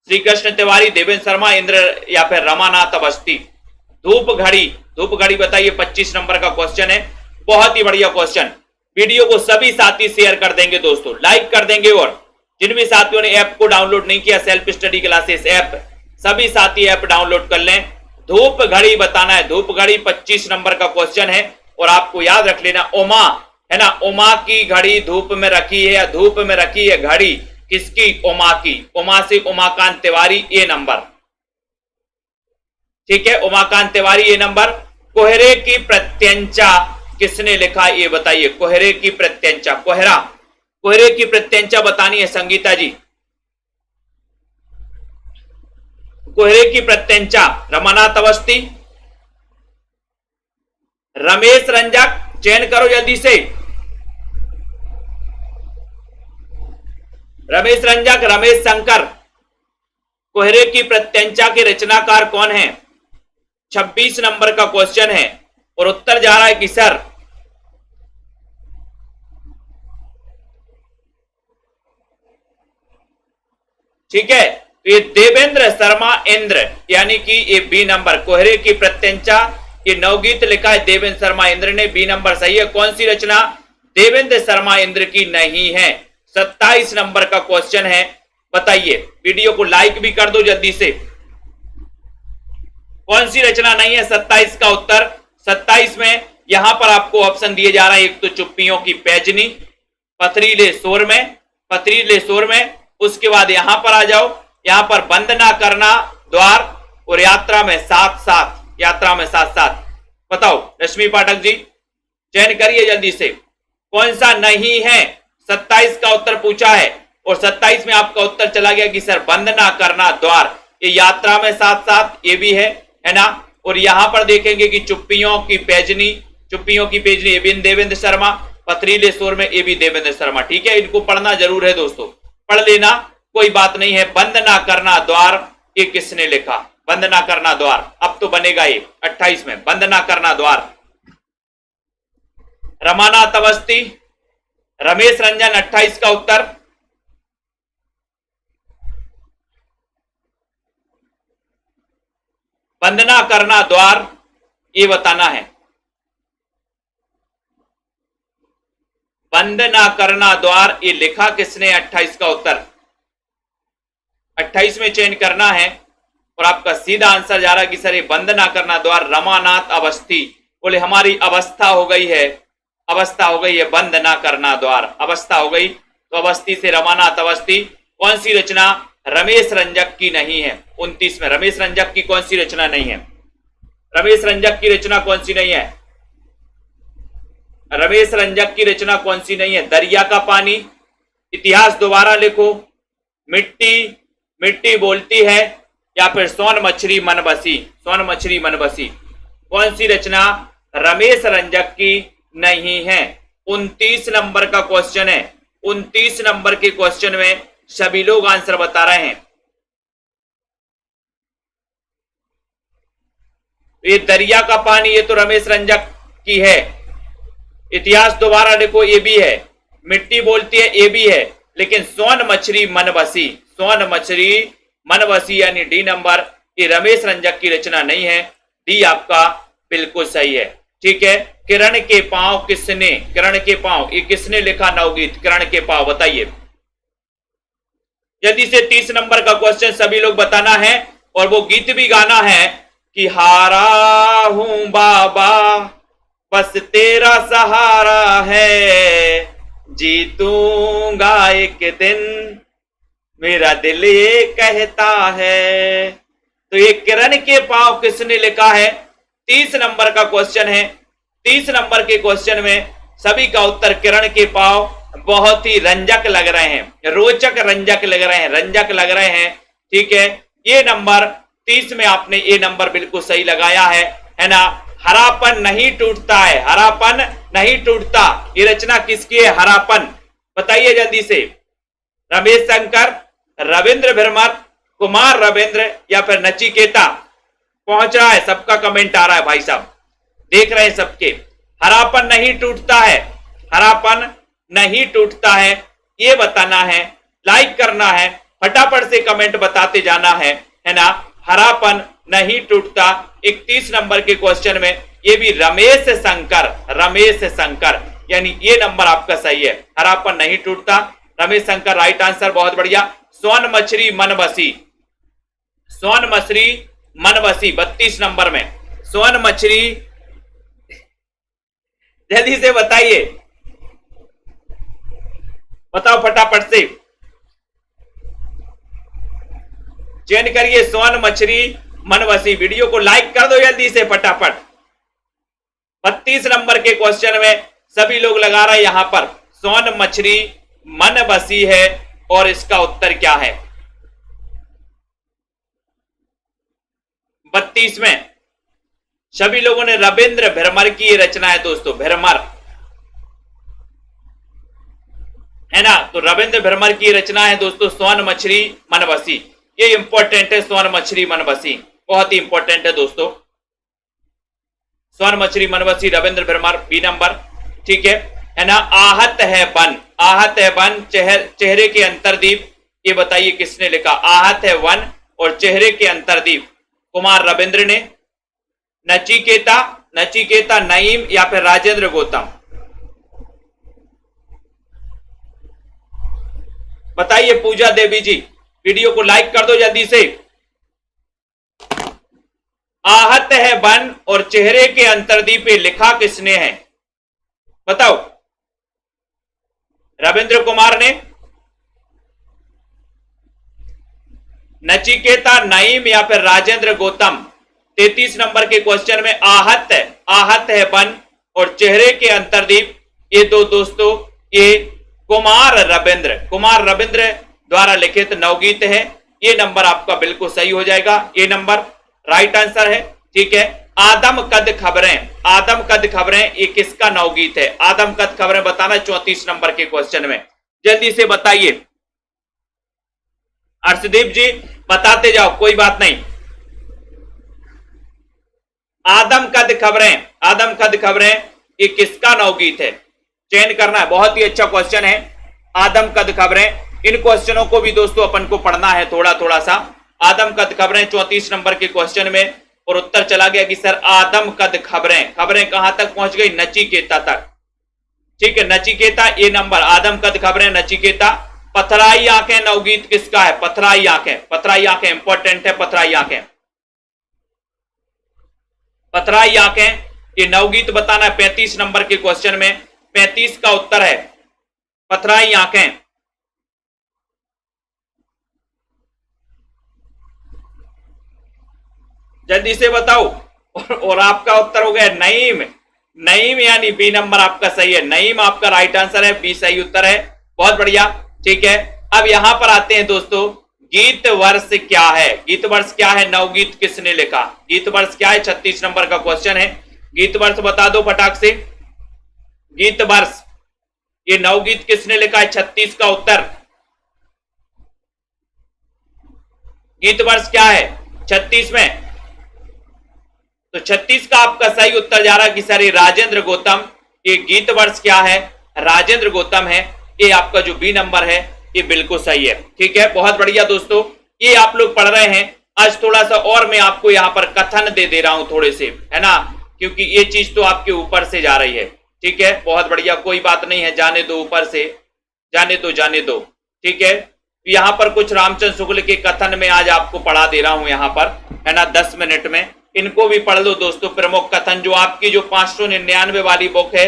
[SPEAKER 1] श्री कृष्ण तिवारी, देवेंद्र शर्मा, इंद्र या फिर रमानाथ अवस्थी। धूप घड़ी, धूप घड़ी बताइए। 25 नंबर का क्वेश्चन है। बहुत ही बढ़िया क्वेश्चन। वीडियो को सभी साथी शेयर कर देंगे दोस्तों, लाइक कर देंगे। और जिन भी साथियों ने ऐप को डाउनलोड नहीं किया, सेल्फ स्टडी क्लासेस ऐप, सभी साथी ऐप डाउनलोड कर लें। धूप घड़ी बताना है। धूप घड़ी 25 नंबर का क्वेश्चन है। और आपको याद रख लेना, उमा है ना, उमा की घड़ी धूप में रखी है या धूप में रखी है घड़ी किसकी? उमा की। उमा से उमाकांत तिवारी, ये नंबर। ठीक है, उमाकांत तिवारी, ये नंबर। कोहरे की प्रत्यंचा किसने लिखा? ये बताइए। कोहरे की प्रत्यंचा, कोहरा, कोहरे की प्रत्यंचा बतानी है संगीता जी। कोहरे की प्रत्यंचा, रमानाथ अवस्थी, रमेश रंजक, चयन करो जल्दी से। रमेश रंजक, रमेश शंकर। कोहरे की प्रत्यंचा के रचनाकार कौन है? 26 नंबर का क्वेश्चन है। और उत्तर जा रहा है कि सर ठीक है, तो ये देवेंद्र शर्मा इंद्र, यानी कि ये बी नंबर। कोहरे की प्रत्यंचा ये नवगीत लिखा है देवेंद्र शर्मा इंद्र ने, बी नंबर सही है। कौन सी रचना? देवेंद्र शर्मा इंद्र की नहीं है। 27 नंबर का क्वेश्चन है, बताइए। वीडियो को लाइक भी कर दो जल्दी से। कौन सी रचना नहीं है? 27 का उत्तर। 27 में यहां पर आपको ऑप्शन दिए जा रहा है। एक तो चुप्पियों की पैजनी, पथरीले शोर में, पथरीले शोर में। उसके बाद यहां पर आ जाओ, यहां पर बंद ना करना द्वार, और यात्रा में साथ साथ, यात्रा में साथ साथ। बताओ रश्मि पाठक जी, चयन करिए जल्दी से। कौन सा नहीं है? 27 का उत्तर पूछा है। और 27 में आपका उत्तर चला गया कि सर बंद ना करना द्वार, ये यात्रा में साथ साथ, ये भी है ना। और यहां पर देखेंगे कि चुप्पियों की पैजनी, चुप्पियों की पैजनी, ये भी देवेंद्र शर्मा। पथरीले शोर में, ये भी देवेंद्र शर्मा। ठीक है, इनको पढ़ना जरूर है दोस्तों, पढ़ लेना, कोई बात नहीं है। बंद ना करना द्वार, ये किसने लिखा? बंद ना करना द्वार, अब तो बनेगा ये 28 में, बंद ना करना द्वार। रमानाथ अवस्थी, रमेश रंजन, 28 का उत्तर। बंद ना करना द्वार, ये बताना है। बंद ना करना द्वार, ये लिखा किसने? 28 का उत्तर। 28 में चयन करना है और आपका सीधा आंसर जा रहा है कि सर ये बंद ना करना द्वार रमानाथ अवस्थी। बोले हमारी अवस्था हो गई है, अवस्था हो गई है बंद ना करना द्वार, अवस्था हो गई तो अवस्थी से रमानाथ अवस्थी। कौन सी रचना रमेश रंजक की नहीं है? 29 में रमेश रंजक की कौन सी रचना नहीं है? रमेश रंजक की रचना कौन सी नहीं है? रमेश रंजक की रचना कौन सी नहीं है? दरिया का पानी, इतिहास दोबारा लिखो, मिट्टी मिट्टी बोलती है, या फिर सोन मछली मन बसी, सोन मछली मन बसी। कौन सी रचना रमेश रंजक की नहीं है? 29 नंबर का क्वेश्चन है। 29 नंबर के क्वेश्चन में सभी लोग आंसर बता रहे हैं। ये दरिया का पानी ये तो रमेश रंजक की है। इतिहास दोबारा देखो ये भी है, मिट्टी बोलती है ये भी है, लेकिन सोन मछली मन बसी, सोन मछली मन बसी यानी डी नंबर ये रमेश रंजक की रचना नहीं है। डी आपका बिल्कुल सही है। ठीक है, किरण के पांव किसने, किरण के पांव ये किसने लिखा नवगीत? किरण के पांव बताइए जल्दी से। 30 नंबर का क्वेश्चन सभी लोग बताना है और वो गीत भी गाना है कि हारा हूं बाबा बस तेरा सहारा है, जीतूंगा एक दिन मेरा दिल ये कहता है। तो ये किरण के पांव किसने लिखा है? 30 नंबर का क्वेश्चन है। 30 नंबर के क्वेश्चन में सभी का उत्तर किरण के पांव बहुत ही रंजक लग रहे हैं, रोचक रंजक लग रहे हैं, रंजक लग रहे हैं। ठीक है, ये नंबर 30 में आपने ये नंबर बिल्कुल सही लगाया है ना। हरापन नहीं टूटता है, हरापन नहीं टूटता, ये रचना किसकी है? हरापन बताइए जल्दी से। रमेश शंकर, रविंद्र भरमर, कुमार रविंद्र या फिर नचिकेता? पहुंच रहा है, सबका कमेंट आ रहा है भाई साहब, देख रहे हैं सबके। हरापन नहीं टूटता है, हरापन नहीं टूटता है, ये बताना है, लाइक करना है, फटाफट से कमेंट बताते जाना है ना। हरापन नहीं टूटता। 31 नंबर के क्वेश्चन में ये भी रमेश शंकर, रमेश शंकर यानी ये नंबर आपका सही है। हरापन नहीं टूटता, रमेश शंकर राइट आंसर, बहुत बढ़िया। सोन मछली मन बसी, सोन मछली मन बसी 32 नंबर में। सोन मछली जल्दी से बताइए, बताओ फटाफट से, चयन करिए। सोन मछली मन बसी, वीडियो को लाइक कर दो जल्दी से फटाफट। 32 नंबर के क्वेश्चन में सभी लोग लगा रहे हैं यहां पर सोन मछली मन बसी है और इसका उत्तर क्या है? 32 में सभी लोगों ने रविंद्र भरमर की ये रचना है दोस्तों, भरमर है ना। तो रविंद्र भरमर की रचना है दोस्तों सोन मछली मन बसी। ये इंपॉर्टेंट है, सोन मछली मन बसी बहुत ही इंपॉर्टेंट है दोस्तों। सोन मछली मन बसी रविंद्र भरमर, बी नंबर। ठीक है ना। आहत है वन, आहत है वन चेहरे के अंतरदीप, ये बताइए किसने लिखा? आहत है वन और चेहरे के अंतरदीप कुमार रविंद्र ने। नचिकेता, नचिकेता नईम या फिर राजेंद्र गौतम? बताइए पूजा देवी जी, वीडियो को लाइक कर दो जल्दी से। आहत है वन और चेहरे के अंतरदीप पे लिखा किसने है? बताओ। रविंद्र कुमार ने, नचिकेता नईम या फिर राजेंद्र गौतम? 33 नंबर के क्वेश्चन में आहत है वन और चेहरे के अंतरदीप, ये दो दोस्तों ये कुमार रविंद्र द्वारा लिखित नवगीत है। ये नंबर आपका बिल्कुल सही हो जाएगा, ये नंबर राइट आंसर है। ठीक है। आदम कद खबरें, आदम कद खबरें ये किसका नवगीत है? आदम कद खबरें बताना 34 नंबर के क्वेश्चन में, जल्दी से बताइए। अर्शदीप जी बताते जाओ, कोई बात नहीं। आदम कद खबरें ये किसका नवगीत है? चयन करना है, बहुत ही अच्छा क्वेश्चन है। आदम कद खबरें, इन क्वेश्चनों को भी दोस्तों अपन को पढ़ना है थोड़ा थोड़ा सा। आदम कद खबरें 34 नंबर के क्वेश्चन में, और उत्तर चला गया कि सर आदम कद खबरें, खबरें कहां तक पहुंच गई? नचिकेता तक। ठीक है, नचिकेता ये नंबर, आदम कद खबरें नचिकेता पथराई आंखें नवगीत किसका है? पथराई आंखें, पथराई आंखें इंपॉर्टेंट है। पथराई आंखें, पथराई आंखें ये नवगीत बताना है 35 नंबर के क्वेश्चन में। 35 का उत्तर है पथराई आंखें। जल्दी से बताओ। और आपका उत्तर हो गया नईम। नईम यानी बी नंबर आपका सही है। नईम आपका राइट आंसर है, बी सही उत्तर है। बहुत बढ़िया, ठीक है। अब यहां पर आते हैं दोस्तों, गीत वर्ष क्या है? गीत वर्ष क्या है? नवगीत किसने लिखा? गीत वर्ष क्या है? 36 नंबर का क्वेश्चन है। गीत वर्ष बता दो फटाक से। गीत वर्ष ये नवगीत किसने लिखा है? 36 का उत्तर। गीत वर्ष क्या है 36 में? तो 36 का आपका सही उत्तर जा रहा है कि सर ये राजेंद्र गौतम। ये गीत वर्ष क्या है? राजेंद्र गौतम है। ये आपका जो बी नंबर है ये बिल्कुल सही है, ठीक है। बहुत बढ़िया दोस्तों, ये आप लोग पढ़ रहे हैं। आज थोड़ा सा और मैं आपको यहां पर कथन दे रहा हूं थोड़े से, है ना, क्योंकि ये चीज तो आपके ऊपर से जा रही है, ठीक है। बहुत बढ़िया, कोई बात नहीं है, जाने दो, ऊपर से जाने दो, ठीक है। यहां पर कुछ रामचंद्र शुक्ल के कथन में आज आपको पढ़ा दे रहा हूं यहां पर, है ना, 10 मिनट में। इनको भी पढ़ लो दोस्तों। प्रमुख कथन जो आपकी जो 599 वाली बुक है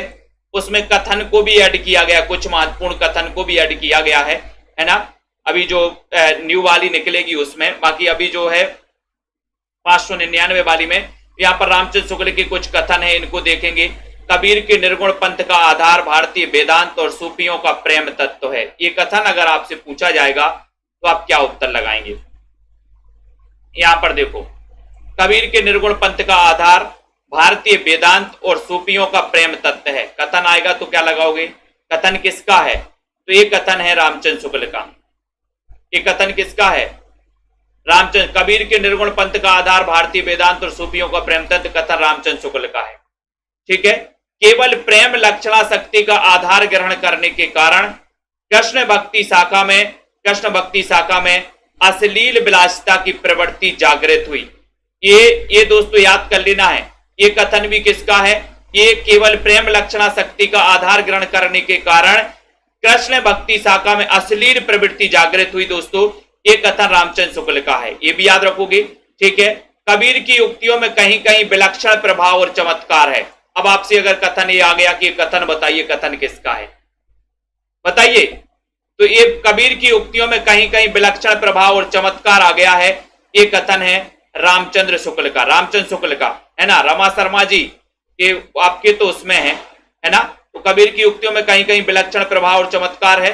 [SPEAKER 1] उसमें कथन को भी ऐड किया गया, कुछ महत्वपूर्ण कथन को भी ऐड किया गया है ना। अभी जो न्यू वाली निकलेगी उसमें, बाकी अभी जो है 599 वाली में यहाँ पर रामचंद्र शुक्ल के कुछ कथन है, इनको देखेंगे। कबीर के निर्गुण पंथ का आधार भारतीय वेदांत और सूफियों का प्रेम तत्व है। ये कथन अगर आपसे पूछा जाएगा तो आप क्या उत्तर लगाएंगे? यहां पर देखो, कबीर के निर्गुण पंथ का आधार भारतीय वेदांत और सूफियों का प्रेम तत्व है। कथन आएगा तो क्या लगाओगे? कथन किसका है? तो ये कथन है रामचंद्र शुक्ल का। ये कथन किसका है? रामचंद्र। कबीर के निर्गुण पंथ का आधार भारतीय वेदांत और सूफियों का प्रेम तत्व, कथन रामचंद्र शुक्ल का है, ठीक है। केवल प्रेम लक्षणा शक्ति का आधार ग्रहण करने के कारण कृष्ण भक्ति शाखा में अश्लील विलासिता की प्रवृत्ति जागृत हुई। ये दोस्तों याद कर लेना है। ये कथन भी किसका है? ये केवल प्रेम लक्षणा शक्ति का आधार ग्रहण करने के कारण कृष्ण भक्ति शाखा में अश्लील प्रवृत्ति जागृत हुई। दोस्तों ये कथन रामचंद्र शुक्ल का है, ये भी याद रखोगे, ठीक है। कबीर की उक्तियों में कहीं कहीं विलक्षण प्रभाव और चमत्कार है। अब आपसे अगर कथन ये आ गया कि कथन बताइए, कथन किसका है? बताइए। तो ये कबीर की उक्तियों में कहीं कहीं विलक्षण प्रभाव और चमत्कार आ गया है। ये कथन है रामचंद्र शुक्ल का, रामचंद्र शुक्ल का, है ना। रमा शर्मा जी ये आपके तो उसमें है ना। तो कबीर की उक्तियों में कहीं कहीं विलक्षण प्रभाव और चमत्कार है,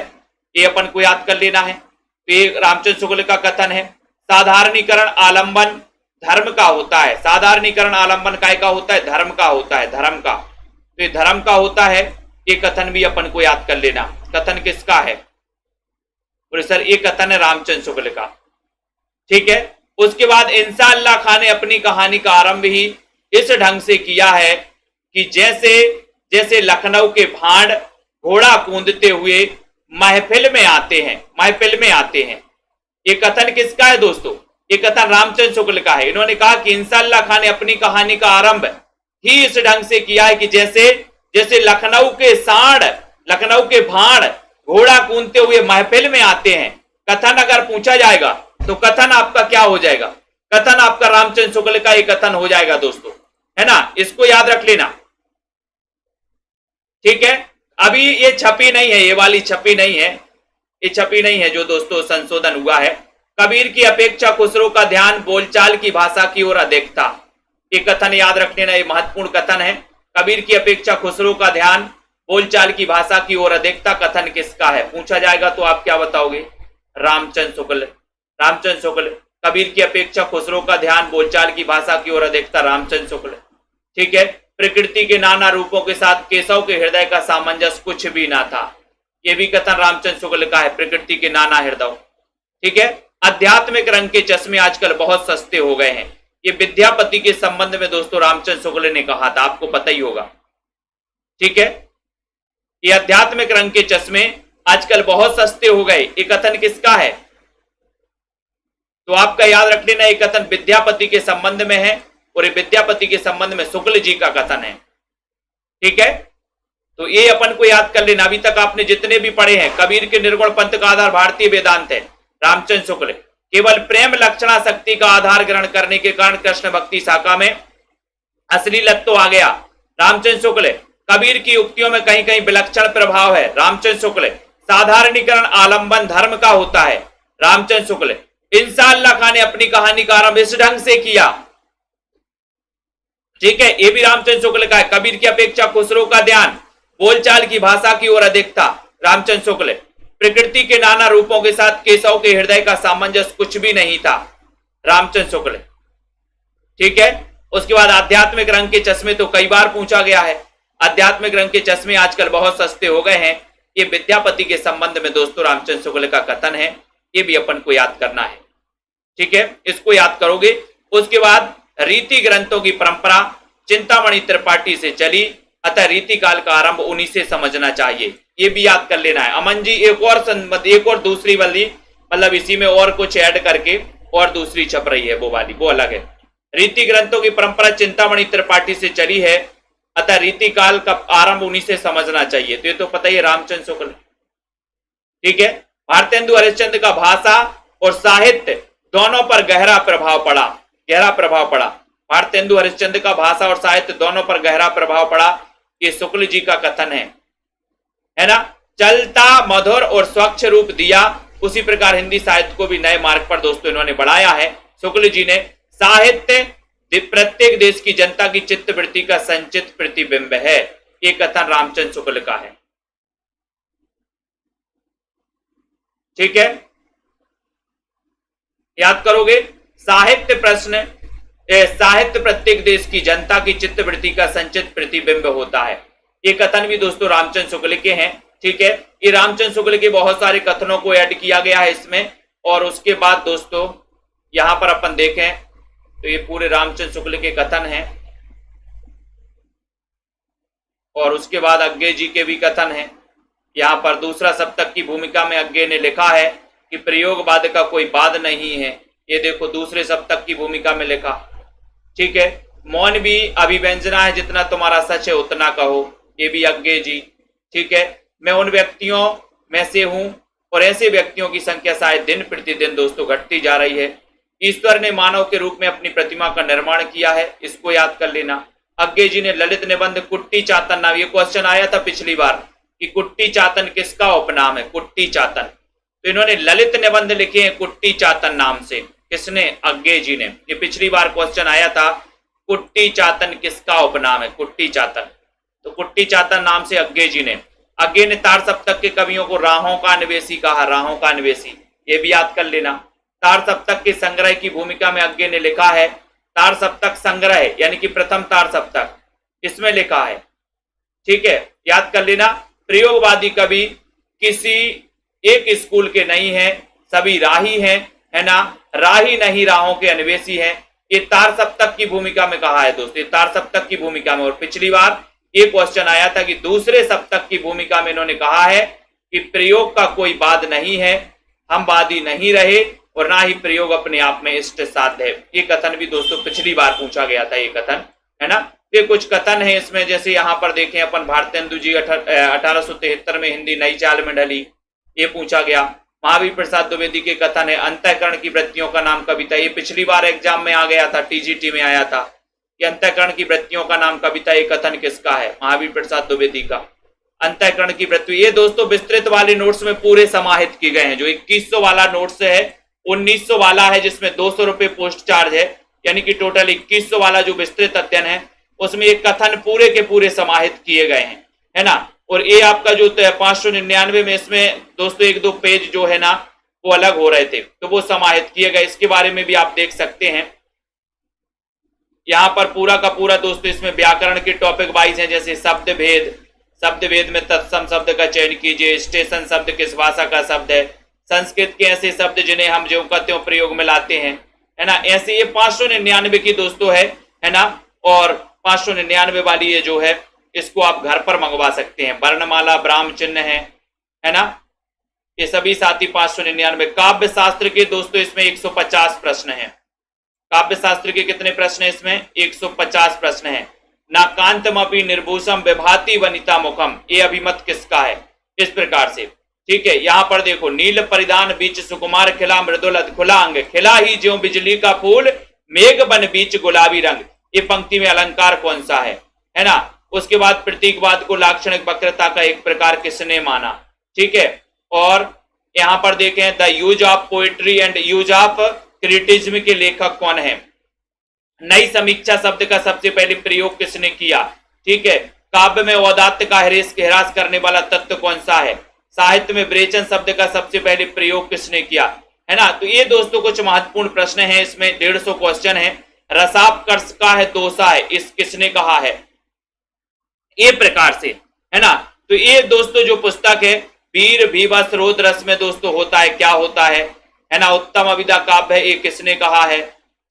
[SPEAKER 1] ये अपन को याद कर लेना है। तो ये रामचंद्र शुक्ल का कथन है। साधारणीकरण आलंबन धर्म का होता है। साधारणीकरण आलंबन काय का होता है? धर्म का होता है, धर्म का। तो ये धर्म का होता है, ये कथन भी अपन को याद कर लेना। कथन किसका है? और सर ये कथन है रामचंद्र शुक्ल का, ठीक है। उसके बाद इंशाअल्लाह खां ने अपनी कहानी का आरंभ ही इस ढंग से किया है कि जैसे लखनऊ के भांड घोड़ा कूदते हुए महफिल में आते हैं। ये कथन किसका है दोस्तों? ये कथन रामचंद्र शुक्ल का है। इन्होंने कहा कि इंशाअल्लाह खां ने अपनी कहानी का आरंभ ही इस ढंग से किया है कि जैसे लखनऊ के भांड घोड़ा कूदते हुए महफिल में आते हैं। कथन अगर पूछा जाएगा तो कथन आपका क्या हो जाएगा? कथन आपका रामचंद्र शुक्ल का एक कथन हो जाएगा दोस्तों, है ना। इसको याद रख लेना, ठीक है। अभी ये छपी नहीं है, ये वाली छपी नहीं है, ये छपी नहीं है जो दोस्तों संशोधन हुआ है। कबीर की अपेक्षा खुसरो का ध्यान बोलचाल की भाषा की ओर अधिक था। ये कथन याद रख लेना, ये महत्वपूर्ण कथन है। कबीर की अपेक्षा खुसरो का ध्यान बोलचाल की भाषा की ओर अधिक था। कथन किसका है? पूछा जाएगा तो आप क्या बताओगे? रामचंद्र शुक्ल। रामचंद्र शुक्ल। कबीर की अपेक्षा खुसरो का ध्यान बोलचाल की भाषा की ओर अधिक था, रामचंद्र शुक्ल, ठीक है। प्रकृति के नाना रूपों के साथ केशव के हृदय का सामंजस्य कुछ भी ना था। यह भी कथन रामचंद्र शुक्ल का है, प्रकृति के नाना हृदय, ठीक है। आध्यात्मिक रंग के चश्मे आजकल बहुत सस्ते हो गए हैं। ये विद्यापति के संबंध में दोस्तों रामचंद्र शुक्ल ने कहा था, आपको पता ही होगा, ठीक है। ये आध्यात्मिक रंग के चश्मे आजकल बहुत सस्ते हो गए। ये कथन किसका है? तो आपका याद रख लेना, ये कथन विद्यापति के संबंध में है और ये विद्यापति के संबंध में शुक्ल जी का कथन है, ठीक है। तो ये अपन को याद कर लेना। अभी तक आपने जितने भी पढ़े हैं, कबीर के निर्गुण पंथ का आधार भारतीय वेदांत है, रामचंद्र शुक्ल। केवल प्रेम लक्षणा शक्ति का आधार ग्रहण करने के कारण कृष्ण भक्ति शाखा में अश्लीलत्व आ गया, रामचंद्र शुक्ल। कबीर की उक्तियों में कहीं कहीं विलक्षण प्रभाव है, रामचंद्र शुक्ल। साधारणीकरण आलंबन धर्म का होता है, रामचंद्र शुक्ल। इंशाअल्लाह खां ने अपनी कहानी का आरंभ इस ढंग से किया, ठीक है, ये भी रामचंद्र शुक्ल का है। कबीर की अपेक्षा खुसरो का ध्यान बोलचाल की भाषा की ओर अधिक था, रामचंद्र शुक्ल। प्रकृति के नाना रूपों के साथ केशव के हृदय का सामंजस्य कुछ भी नहीं था, रामचंद्र शुक्ल, ठीक है। उसके बाद आध्यात्मिक रंग के चश्मे तो कई बार पूछा गया है। आध्यात्मिक रंग के चश्मे आजकल बहुत सस्ते हो गए हैं। ये विद्यापति के संबंध में दोस्तों रामचंद्र शुक्ल का कथन है, ये भी अपन को याद करना है, ठीक है, इसको याद करोगे। उसके बाद रीति ग्रंथों की परंपरा चिंतामणि त्रिपाठी से चली, अतः रीति काल का आरंभ उन्हीं से समझना चाहिए, ये भी याद कर लेना है। अमन जी एक और दूसरी वाली, मतलब इसी में और कुछ ऐड करके और दूसरी छप रही है, वो वाली वो अलग है। रीति ग्रंथों की परंपरा चिंतामणि त्रिपाठी से चली है, अतः रीति काल का आरंभ उन्हीं से समझना चाहिए, तो ये तो पता ही है, रामचंद्र शुक्ल, ठीक है। भारतेंदु हरिश्चंद्र का भाषा और साहित्य दोनों पर गहरा प्रभाव पड़ा। भारतेंदु हरिश्चंद्र का भाषा और साहित्य दोनों पर गहरा प्रभाव पड़ा, ये शुक्ल जी का कथन है ना। चलता मधुर और स्वच्छ रूप दिया, उसी प्रकार हिंदी साहित्य को भी नए मार्ग पर दोस्तों इन्होंने बढ़ाया है शुक्ल जी ने। साहित्य प्रत्येक देश की जनता की चित्तवृत्ति का संचित प्रतिबिंब है, ये कथन रामचंद्र शुक्ल का है, ठीक है, याद करोगे। साहित्य प्रत्येक देश की जनता की चित्तवृत्ति का संचित प्रतिबिंब होता है, ये कथन भी दोस्तों रामचंद्र शुक्ल के हैं, ठीक है। ये रामचंद्र शुक्ल के बहुत सारे कथनों को ऐड किया गया है इसमें। और उसके बाद दोस्तों यहां पर अपन देखें तो ये पूरे रामचंद्र शुक्ल के कथन हैं, और उसके बाद अज्ञे जी के भी कथन हैं। यहां पर दूसरा सप्तक की भूमिका में अज्ञे ने लिखा है कि प्रयोगवाद का कोई बाद नहीं है, ये देखो दूसरे सप्तक की भूमिका में लिखा, ठीक है। मौन भी अभिव्यंजना है, जितना तुम्हारा सच है उतना कहो, ये भी अज्ञे जी, ठीक है। मैं उन व्यक्तियों में से हूं, और ऐसे व्यक्तियों की संख्या शायद दिन प्रतिदिन दोस्तों घटती जा रही है। ईश्वर ने मानव के रूप में अपनी प्रतिमा का निर्माण किया है, इसको याद कर लेना। अज्ञे जी ने ललित निबंध कुट्टी चातन नाम, ये क्वेश्चन आया था पिछली बार कि कुट्टी चातन किसका उपनाम है, कुट्टी चातन, तो इन्होंने ललित निबंध लिखे हैं कुट्टी चातन नाम से, किसने, अज्ञे जी ने। ये पिछली बार क्वेश्चन आया था, कुट्टी चातन किसका उपनाम है, कुट्टी चातन, तो कुट्टी चातन नाम से अज्ञे जी ने। अज्ञे ने तार सप्तक के कवियों को राहों का अन्वेषी कहा, राहों का अन्वेषी, ये भी याद कर लेना। तार सप्तक के संग्रह की भूमिका में अज्ञे ने लिखा है, तार सप्तक संग्रह यानी कि प्रथम तार सप्तक, इसमें लिखा है, ठीक है, याद कर लेना। प्रयोगवादी कवि किसी एक स्कूल के नहीं है, सभी राही हैं, है ना, राही नहीं राहों के अन्वेषी हैं, ये तार सप्तक की भूमिका में कहा है दोस्तों, ये तार सप्तक की भूमिका में। और पिछली बार ये क्वेश्चन आया था कि दूसरे सप्तक की भूमिका में इन्होंने कहा है कि प्रयोग का कोई बाद नहीं है, हम वादी नहीं रहे, और ना ही प्रयोग अपने आप में इष्ट साध्य है, ये कथन भी दोस्तों पिछली बार पूछा गया था, ये कथन, है ना। ये कुछ कथन है इसमें, जैसे यहां पर देखें अपन, भारतेंदु जी 1873 में हिंदी नई चाल में ढली, ये पूछा गया। महावीर प्रसाद द्विवेदी के कथन है, अंतःकरण की वृत्तियों का नाम कविता, ये पिछली बार एग्जाम में आ गया था, टीजीटी में आया था कि अंतःकरण की वृत्तियों का नाम कविता, ये कथन किसका है, महावीर प्रसाद द्विवेदी का। अंतःकरण की वृत्ति, ये दोस्तों विस्तृत वाले नोट्स में पूरे समाहित किए गए हैं। जो 2100 वाला नोट्स है, 1900 वाला है जिसमें 200 रुपए पोस्ट चार्ज है, यानी कि टोटल 2100 वाला जो विस्तृत अध्ययन है उसमें ये कथन पूरे के पूरे समाहित किए गए हैं, है ना। और ये आपका जो 599 में, इसमें दोस्तों 1-2 पेज जो है ना वो अलग हो रहे थे, तो वो समाहित किए गए, इसके बारे में भी आप देख सकते हैं। यहाँ पर पूरा का पूरा दोस्तों इसमें व्याकरण के टॉपिक वाइज है, जैसे शब्द भेद में तत्सम शब्द का चयन कीजिए, स्टेशन शब्द किस भाषा का शब्द है, संस्कृत के ऐसे शब्द जिन्हें हम जो कहते हो प्रयोग में लाते हैं, है ना। ऐसे ये 599 की दोस्तों है ना, और 599 वाली ये जो है इसको आप घर पर मंगवा सकते हैं। वर्णमाला ब्राह्म चिन्ह है ना, ये सभी साथी 599। काव्य शास्त्र के दोस्तों इसमें 150 प्रश्न हैं। काव्य शास्त्र के कितने प्रश्न है इसमें, 150 प्रश्न हैं। नाकांतमपि निर्भूषम विभाति वनिता मुखम, ये अभिमत किसका है? इस प्रकार से, ठीक है। यहां पर देखो, नील परिधान बीच सुकुमार खिला, मृदुल खुला अंग, खिला ही ज्यों बिजली का फूल, मेघ बन बीच गुलाबी रंग। ये पंक्ति में अलंकार कौन सा है ना? उसके बाद प्रतीकवाद को लाक्षणिक वक्रता का एक प्रकार किसने माना? ठीक है। और यहां पर देखें, the use of poetry and use of criticism के लेखक कौन है? नई समीक्षा शब्द का सबसे पहले प्रयोग किसने किया? ठीक है। काव्य में औदात्य का ह्रास करने वाला तत्व कौन सा है? साहित्य में विरेचन शब्द का सबसे पहले प्रयोग किसने किया? है ना? तो ये दोस्तों कुछ महत्वपूर्ण प्रश्न हैं, इसमें 150 क्वेश्चन है। रसापकर्ष का है दोषा है, इस किसने कहा है? ये प्रकार से, है ना? तो ये दोस्तों जो पुस्तक है, वीर भीभत्स रोद रस में दोस्तों होता है, क्या होता है ना? उत्तम अभिधा काव्य है, ये किसने कहा है?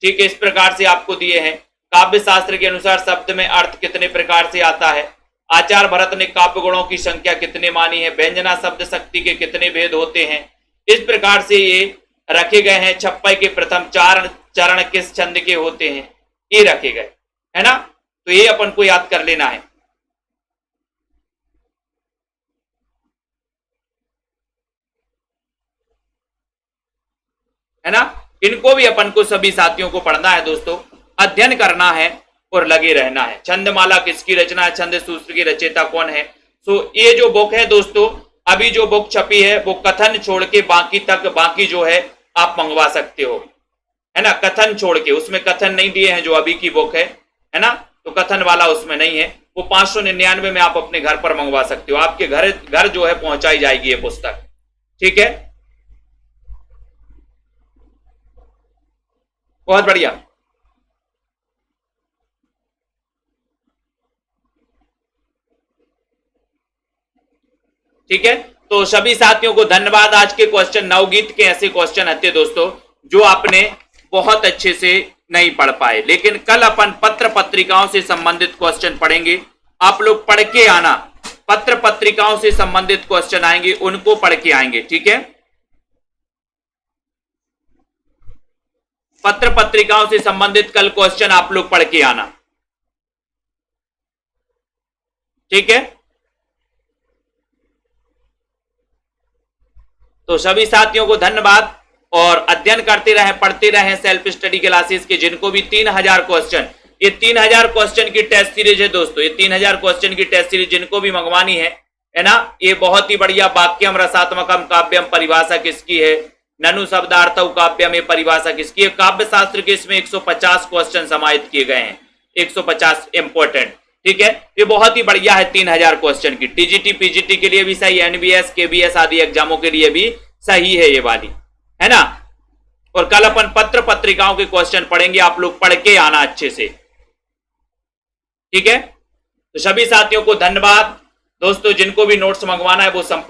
[SPEAKER 1] ठीक है। इस प्रकार से आपको दिए हैं। काव्य शास्त्र के अनुसार शब्द में अर्थ कितने प्रकार से आता है? आचार्य भरत ने काव्य गुणों की संख्या कितने मानी है? व्यंजना शब्द शक्ति के कितने भेद होते हैं? इस प्रकार से ये रखे गए हैं। छप्पई के प्रथम 4 चरण किस छंद के होते हैं? ये रखे गए, है ना? तो ये अपन को याद कर लेना है ना? इनको भी अपन को सभी साथियों को पढ़ना है दोस्तों, अध्ययन करना है और लगे रहना है। छंदमाला किसकी रचना है? छंद सूत्र की रचयिता कौन है? सो ये जो बुक है दोस्तों, अभी जो बुक छपी है वो कथन छोड़ के बाकी जो है आप मंगवा सकते हो, है ना? कथन छोड़ के, उसमें कथन नहीं दिए हैं जो अभी की बुक है ना? तो कथन वाला उसमें नहीं है। वो 599 में आप अपने घर पर मंगवा सकते हो, आपके घर जो है पहुंचाई जाएगी ये पुस्तक। ठीक है, बहुत बढ़िया। ठीक है, तो सभी साथियों को धन्यवाद। आज के क्वेश्चन नवगीत के ऐसे क्वेश्चन आते दोस्तों जो आपने बहुत अच्छे से नहीं पढ़ पाए, लेकिन कल अपन पत्र पत्रिकाओं से संबंधित क्वेश्चन पढ़ेंगे। आप लोग पढ़ के आना, पत्र पत्रिकाओं से संबंधित क्वेश्चन आएंगे, उनको पढ़ के आएंगे। ठीक है, पत्र पत्रिकाओं से संबंधित कल क्वेश्चन आप लोग पढ़ के आना। ठीक है, तो सभी साथियों को धन्यवाद और अध्ययन करते रहें, पढ़ते रहें सेल्फ स्टडी क्लासेस के। जिनको भी 3000 क्वेश्चन, ये 3000 क्वेश्चन की टेस्ट सीरीज है दोस्तों, ये 3000 क्वेश्चन की टेस्ट सीरीज जिनको भी मंगवानी है ना? ये बहुत ही बढ़िया। वाक्यम रसात्मकम काव्यम, परिभाषा किसकी है? ननु शब्दार्थौ काव्यम, ये परिभाषा किसकी है? काव्य शास्त्र के इसमें 150 क्वेश्चन समाहित किए गए हैं, 150 इंपोर्टेंट। ठीक है, ये बहुत ही बढ़िया है 3000 क्वेश्चन की। टीजीटी पीजीटी के लिए भी सही, एनबीएस केबीएस आदि एग्जामों के लिए भी सही है ये वाली, है ना? और कल अपन पत्र पत्रिकाओं के क्वेश्चन पढ़ेंगे, आप लोग पढ़ के आना अच्छे से। ठीक है, तो सभी साथियों को धन्यवाद दोस्तों। जिनको भी नोट्स मंगवाना है वो संपर्क